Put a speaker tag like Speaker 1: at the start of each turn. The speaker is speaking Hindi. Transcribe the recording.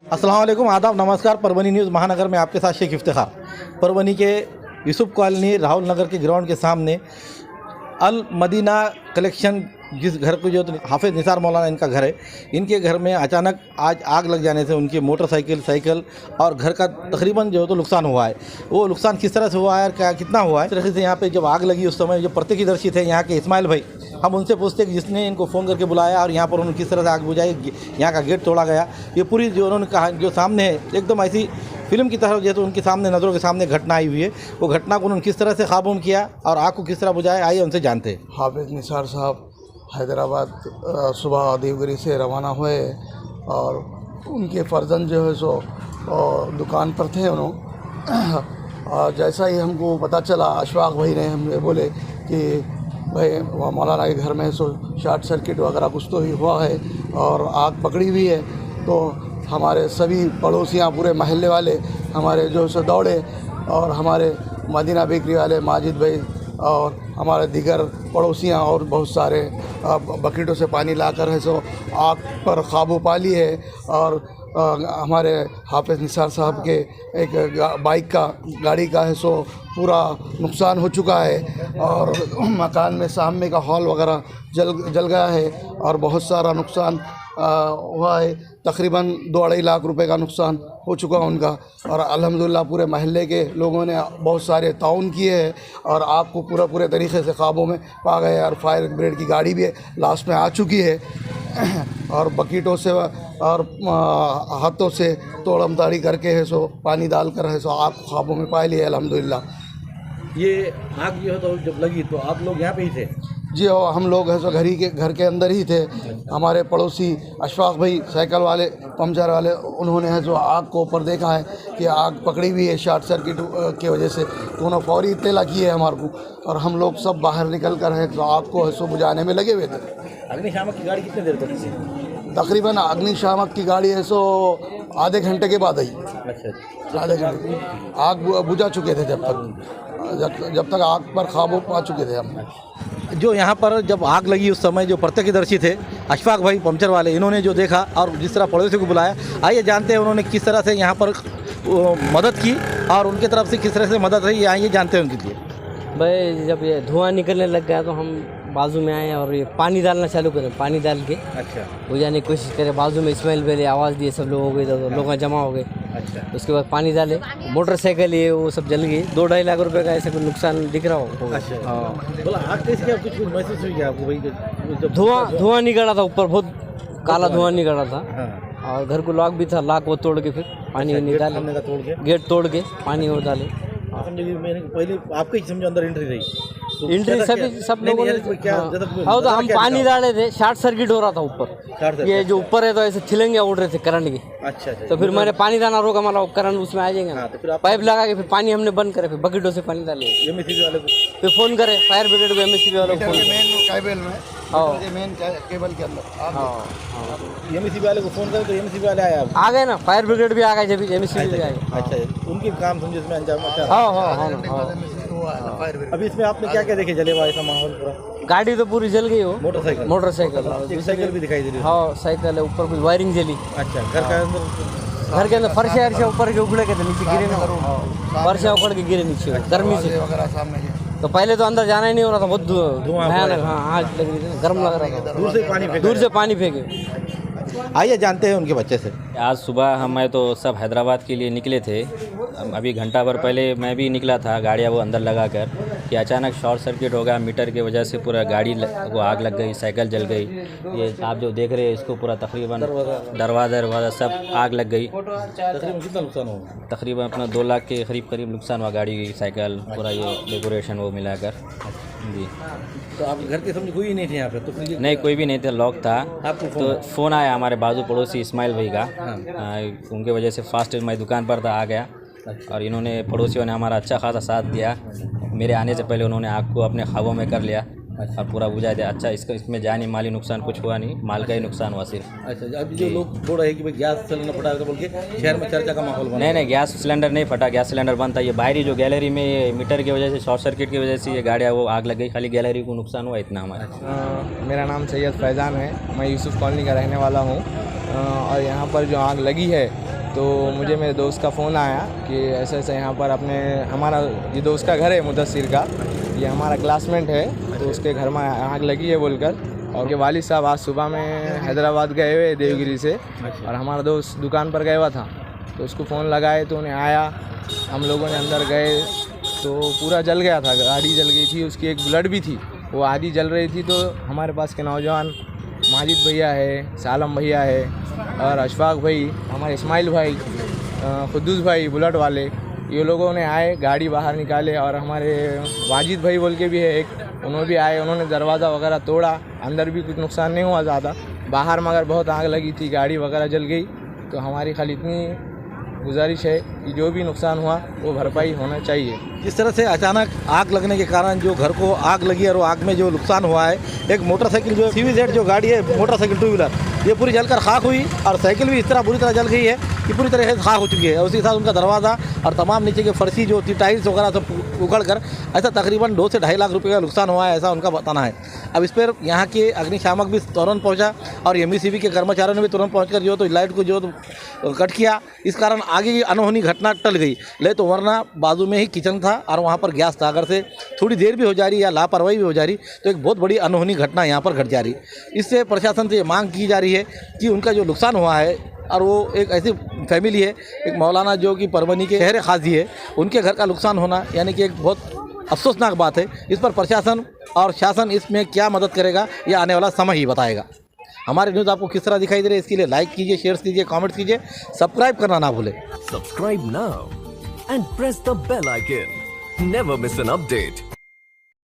Speaker 1: अस्सलाम वालेकुम, आदाब, नमस्कार। परभनी न्यूज़ महानगर में आपके साथ शेख इफ्तिखार। परभनी के यूसुफ कॉलोनी राहुल नगर के ग्राउंड के सामने अल मदीना कलेक्शन जिस घर को जो हाफिज़ निसार मौलाना इनका घर है, इनके घर में अचानक आज आग लग जाने से उनकी मोटरसाइकिल, साइकिल और घर का तकरीबन जो तो नुकसान हुआ है। वो नुकसान किस तरह से हुआ है और क्या कितना हुआ है, इस तरह से यहाँ पे जब आग लगी उस समय जो प्रत्यक्षदर्शी थे यहाँ के इस्माइल भाई, हम उनसे पूछते कि जिसने इनको फ़ोन करके बुलाया और यहाँ पर उन्होंने किस तरह से आग बुझाई, यहाँ का गेट तोड़ा गया, ये पूरी जो उन्होंने कहा जो सामने है एकदम ऐसी फिल्म की तरह जैसे उनके सामने नज़रों के सामने घटना आई हुई है, वो घटना को उन्होंने किस तरह से काबू किया और आग को किस तरह बुझाया, आइए उनसे जानते हैं।
Speaker 2: हाफिज़ निसार साहब हैदराबाद सुबह देवगिरी से रवाना हुए और उनके फर्जंद जो है सो दुकान पर थे उन्होंने। और जैसा ही हमको पता चला, अशफाक भाई ने हमें बोले कि भाई वहाँ मौलाना के घर में सो शॉर्ट सर्किट वगैरह कुछ तो ही हुआ है और आग पकड़ी हुई है। तो हमारे सभी पड़ोसियाँ, पूरे महल्ले वाले हमारे जो सो दौड़े और हमारे मदीना बेकरी वाले माजिद भाई और हमारे दीगर पड़ोसियाँ और बहुत सारे बकेटों से पानी लाकर है सो आग पर काबू पा ली है। और हमारे हाफिज़ निसार साहब के एक बाइक का, गाड़ी का है सो पूरा नुकसान हो चुका है और मकान में सामने का हॉल वगैरह जल गया है और बहुत सारा नुकसान हुआ है। तकरीबन 2-2.5 लाख रुपए का नुकसान हो चुका उनका। और अल्हम्दुलिल्लाह पूरे महल्ले के लोगों ने बहुत सारे ताउन किए हैं और आग को पूरे तरीक़े से काबू में पा गए और फायर ब्रिगेड की गाड़ी भी लास्ट में आ चुकी है और बकेटों से और हाथों से तोड़म ताड़ी करके है सो पानी डालकर है सो आग को काबू में पा लिया अल्हम्दुलिल्लाह।
Speaker 1: ये आग जो है तो जब लगी तो आप लोग यहाँ पे ही थे?
Speaker 2: जी हो, हम लोग है सो घर के अंदर ही थे। हमारे पड़ोसी अशफाक भाई साइकिल वाले, पंचर वाले, उन्होंने है जो आग को ऊपर देखा है कि आग पकड़ी हुई है शॉर्ट सर्किट की वजह से, तो उन्होंने फौरी इत्तला की है हमारे को और हम लोग सब बाहर निकल कर है तो आग को है सो बुझाने में लगे हुए थे।
Speaker 1: अग्निशामक की गाड़ी कितने देर तक थी?
Speaker 2: तकरीबन अग्निशामक की गाड़ी है सो आधे घंटे के बाद आई।
Speaker 1: अच्छा,
Speaker 2: आधे घंटे आग बुझा चुके थे जब तक आग पर काबू पा चुके थे हम।
Speaker 1: जो यहाँ पर जब आग लगी उस समय जो प्रत्यक्षदर्शी थे अशफाक भाई पंचर वाले, इन्होंने जो देखा और जिस तरह पड़ोसी को बुलाया, आइए जानते हैं उन्होंने किस तरह से यहाँ पर मदद की और उनकी तरफ से किस तरह से मदद रही, आइए जानते हैं उनके लिए।
Speaker 3: भाई जब ये धुआं निकलने लग गया तो हम बाजू में आए और ये पानी डालना चालू करें, पानी डाल के
Speaker 1: अच्छा
Speaker 3: बुझाने की कोशिश करें। बाजू में इस्माइल पहले आवाज़ दिए, सब लोग हो गए, तो लोग जमा हो गए।
Speaker 1: अच्छा,
Speaker 3: उसके बाद पानी डाले, मोटरसाइकिल ये वो सब जल गई। 2-2.5 लाख रुपए का ऐसा कुछ नुकसान दिख रहा हो।
Speaker 1: अच्छा,
Speaker 3: हाँ,
Speaker 1: बोला आग कैसे क्या कुछ महसूस हुई क्या आपको भाई? जब
Speaker 3: धुआं निकल रहा था ऊपर, बहुत काला धुआं निकल रहा था।
Speaker 1: हाँ,
Speaker 3: और घर को लॉक भी था, लॉक वो तोड़ के फिर पानी निकाले, गेट तोड़ के पानी वो डाले।
Speaker 1: मैंने पहले आपके ही समझो अंदर एंट्री रही,
Speaker 3: एंट्री सब लोगों ने
Speaker 1: क्या
Speaker 3: हाँ, तो हम पानी डाले थे, शॉर्ट सर्किट हो रहा था ऊपर। ये जो ऊपर है तो ऐसे थिलंगे उड़ रहे थे करंट के।
Speaker 1: अच्छा,
Speaker 3: तो फिर मैंने पानी डालना रोका, हमारा करंट उसमें आ जाएंगे ना।
Speaker 1: तो फिर
Speaker 3: पाइप लगा के फिर पानी हमने बंद करे, फिर बकेटों से पानी डाले,
Speaker 1: एमएससीबी वाले को
Speaker 3: फिर फ़ोन करे फायर ब्रिगेड को, एमएससीबी वालों को फ़ोन।
Speaker 2: मेन केबल के अंदर
Speaker 1: एमएससीबी वाले को फ़ोन करे तो एमएससीबी वाले आए
Speaker 3: आ गए ना, फायर ब्रिगेड भी आ गए, जब एमएससीबी भी आ गए।
Speaker 1: अच्छा, उनके काम समझे इसमें अंजाम अच्छा।
Speaker 3: हाँ।
Speaker 1: अभी इसमें आपने क्या क्या देखे जले हुआ ऐसा माहौल पूरा?
Speaker 3: गाड़ी तो पूरी जल गई हो,
Speaker 1: मोटरसाइकिल एक साइकिल भी दिखाई दे रही है।
Speaker 3: हाँ, साइकिल है, ऊपर कुछ वायरिंग जली।
Speaker 1: अच्छा, घर के अंदर
Speaker 3: फर्श ऊपर के उखड़े के थे, नीचे गिरे ना, फर्श उखड़ के गिरे नीचे गर्मी से।
Speaker 2: वगैरह सामने
Speaker 3: तो पहले तो अंदर जाना ही नहीं हो रहा था, बहुत भयानक। हाँ, आग लग रही थी, गर्म लग रहा था, दूर से पानी फेंके।
Speaker 1: आइए जानते हैं उनके बच्चे से।
Speaker 4: आज सुबह हम तो सब हैदराबाद के लिए निकले थे। अभी घंटा भर पहले मैं भी निकला था, गाड़ियाँ वो अंदर लगा कर, कि अचानक शॉर्ट सर्किट हो गया मीटर की वजह से, पूरा गाड़ी को आग लग गई, साइकिल जल गई। ये आप जो देख रहे हैं इसको पूरा तकरीबन दरवाज़ा सब आग लग गई।
Speaker 1: तकरीबन कितना नुकसान होगा?
Speaker 4: तकरीबन अपना 2 लाख के करीब नुकसान हुआ, गाड़ी की, साइकिल, पूरा ये डेकोरेशन वो मिलाकर। जी,
Speaker 1: तो आप घर के समझ कोई नहीं थे यहाँ पे? तो
Speaker 4: नहीं, कोई भी नहीं था, लॉक था।
Speaker 1: आपको
Speaker 4: तो फ़ोन आया हमारे बाजू पड़ोसी इस्माइल भाई का। उनके वजह से फास्ट मैं दुकान पर था, आ गया। और इन्होंने, पड़ोसियों ने हमारा अच्छा खासा साथ दिया। मेरे आने से पहले उन्होंने आग को अपने ख्वाबों में कर लिया और पूरा बुझा दिया। अच्छा, इसमें जानी माली नुकसान कुछ हुआ नहीं, माल का ही नुकसान हुआ सिर्फ।
Speaker 1: अच्छा, अभी जो लोग बोल रहे हैं कि भाई गैस सिलेंडर फटा तो बोल के शहर में चर्चा का माहौल बना।
Speaker 4: नहीं, गैस सिलेंडर नहीं फटा, गैस सिलेंडर बंद था। ये बाहरी जो गैलरी में ये मीटर की वजह से, शॉर्ट सर्किट की वजह से ये गाड़ियाँ वो आग लग गई, खाली गैलरी को नुकसान हुआ इतना हमारा।
Speaker 5: मेरा नाम सैयद फैज़ान है, मैं यूसुफ कॉलोनी का रहने वाला हूँ। और यहाँ पर जो आग लगी है तो मुझे मेरे दोस्त का फ़ोन आया कि ऐसे ऐसे यहाँ पर हमारा ये दोस्त का घर है मुदस्सिर का, ये हमारा क्लासमेट है, तो उसके घर में आग लगी है बोलकर, और उनके वालिद साहब आज सुबह में हैदराबाद गए हुए देवगिरी से, और हमारा दोस्त दुकान पर गया हुआ था, तो उसको फ़ोन लगाए तो उन्हें आया, हम लोगों ने अंदर गए तो पूरा जल गया था, गाड़ी जल गई थी, उसकी एक बुलेट भी थी वो आधी जल रही थी। तो हमारे पास के नौजवान माजिद भैया है, सालम भैया है और अशफाक भाई, हमारे इस्माइल भाई, खुद्दूस भाई बुलेट वाले, ये लोगों ने आए, गाड़ी बाहर निकाले, और हमारे वाजिद भाई बोल के भी है एक, उन्होंने भी आए, उन्होंने दरवाज़ा वगैरह तोड़ा, अंदर भी कुछ नुकसान नहीं हुआ ज़्यादा, बाहर मगर बहुत आग लगी थी, गाड़ी वगैरह जल गई। तो हमारी खाली इतनी गुजारिश है कि जो भी नुकसान हुआ वो भरपाई होना चाहिए।
Speaker 1: जिस तरह से अचानक आग लगने के कारण जो घर को आग लगी और वो आग में जो नुकसान हुआ है, एक मोटरसाइकिल जो CVZ जो गाड़ी है मोटरसाइकिल 2 व्हीलर, ये पूरी जलकर खाक हुई, और साइकिल भी इस तरह बुरी तरह जल गई है कि पूरी तरह से खाक हो चुकी है। उसी के साथ उनका दरवाज़ा और तमाम नीचे के फर्शी जो थी, टाइल्स वगैरह सब उखड़ कर ऐसा तकरीबन 2 से 2.5 लाख रुपये का नुकसान हुआ है, ऐसा उनका बताना है। अब इस पर यहाँ के अग्निशामक भी तुरंत पहुँचा और MBCB के कर्मचारियों ने भी तुरंत पहुँच कर जो तो लाइट को जो कट किया, इस कारण आगे की अनहोनी घटना टल गई। ले तो वरना बाजू में ही किचन था और वहाँ पर गैस था, अगर से थोड़ी देर भी हो जा रही या लापरवाही भी हो जा रही तो एक बहुत बड़ी अनहोनी घटना यहाँ पर घट जा रही। इससे प्रशासन से ये मांग की जा रही है कि उनका जो नुकसान हुआ है, और वो एक ऐसी फैमिली है, एक मौलाना जो कि परवनी के शहर खाजी है, उनके घर का नुकसान होना यानी कि एक बहुत अफसोसनाक बात है। इस पर प्रशासन और शासन इसमें क्या मदद करेगा यह आने वाला समय ही बताएगा। हमारी न्यूज़ आपको किस तरह दिखाई दे रही है, इसके लिए लाइक कीजिए, शेयर कीजिए, कमेंट्स कीजिए, सब्सक्राइब करना ना भूलें।
Speaker 6: Subscribe now and press the bell icon. Never miss an update.